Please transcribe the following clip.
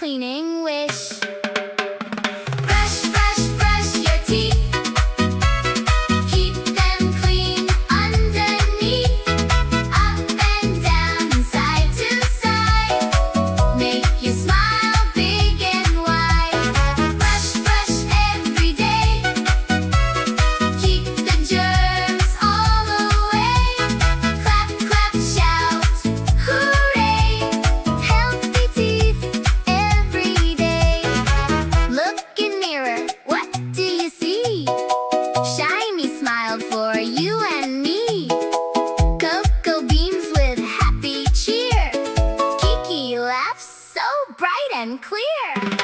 cleaning wish. Brush, brush, brush your teeth. Keep them clean underneath. Up and down and side to side. Make you smile big and wide. Brush, brush every day. Keep the germs all away. Clap, clap, shout, hooray. Healthy teeth every day. Look in mirror, what do you see? Shiny smile for you and me. Coco beams with happy cheer. Kiki laughs so bright and clear.